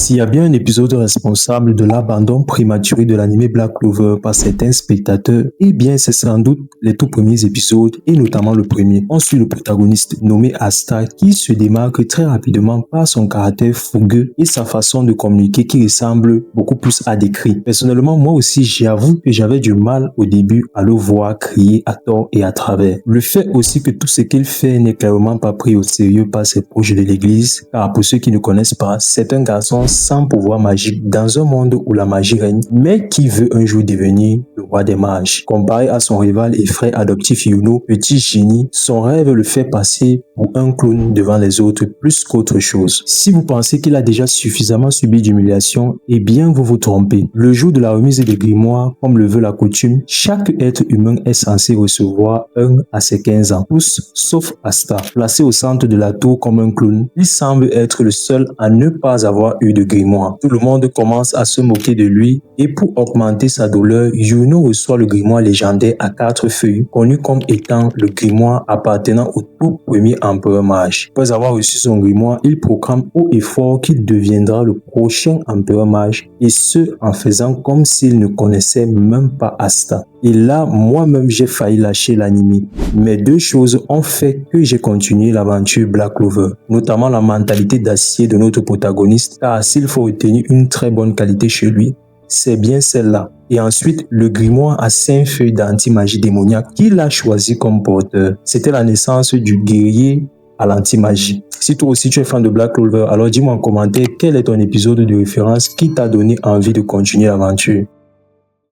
S'il y a bien un épisode responsable de l'abandon prématuré de l'anime Black Clover par certains spectateurs, eh bien c'est sans doute les tout premiers épisodes et notamment le premier. On suit le protagoniste nommé Asta qui se démarque très rapidement par son caractère fougueux et sa façon de communiquer qui ressemble beaucoup plus à des cris. Personnellement, moi aussi j'avoue que j'avais du mal au début à le voir crier à tort et à travers. Le fait aussi que tout ce qu'il fait n'est clairement pas pris au sérieux par ses proches de l'église, car pour ceux qui ne connaissent pas, c'est un garçon sans pouvoir magique dans un monde où la magie règne, mais qui veut un jour devenir le roi des mages. Comparé à son rival et frère adoptif Yuno, petit génie, son rêve le fait passer pour un clown devant les autres plus qu'autre chose. Si vous pensez qu'il a déjà suffisamment subi d'humiliation, eh bien vous vous trompez. Le jour de la remise des grimoires, comme le veut la coutume, chaque être humain est censé recevoir un à ses 15 ans. Tous, sauf Asta, placé au centre de la tour comme un clown, il semble être le seul à ne pas avoir eu de grimoire. Tout le monde commence à se moquer de lui et pour augmenter sa douleur, Yuno reçoit le grimoire légendaire à 4 feuilles, connu comme étant le grimoire appartenant au tout premier empereur mage. Après avoir reçu son grimoire, il proclame haut et fort qu'il deviendra le prochain empereur mage, et ce en faisant comme s'il ne connaissait même pas Asta. Et là, moi-même, j'ai failli lâcher l'anime. Mais deux choses ont fait que j'ai continué l'aventure Black Clover, notamment la mentalité d'acier de notre protagoniste, car s'il faut retenir une très bonne qualité chez lui, c'est bien celle-là. Et ensuite, le grimoire à 5 feuilles d'anti-magie démoniaque qu'il a choisi comme porteur. C'était la naissance du guerrier à l'anti-magie. Si toi aussi tu es fan de Black Clover, alors dis-moi en commentaire quel est ton épisode de référence qui t'a donné envie de continuer l'aventure.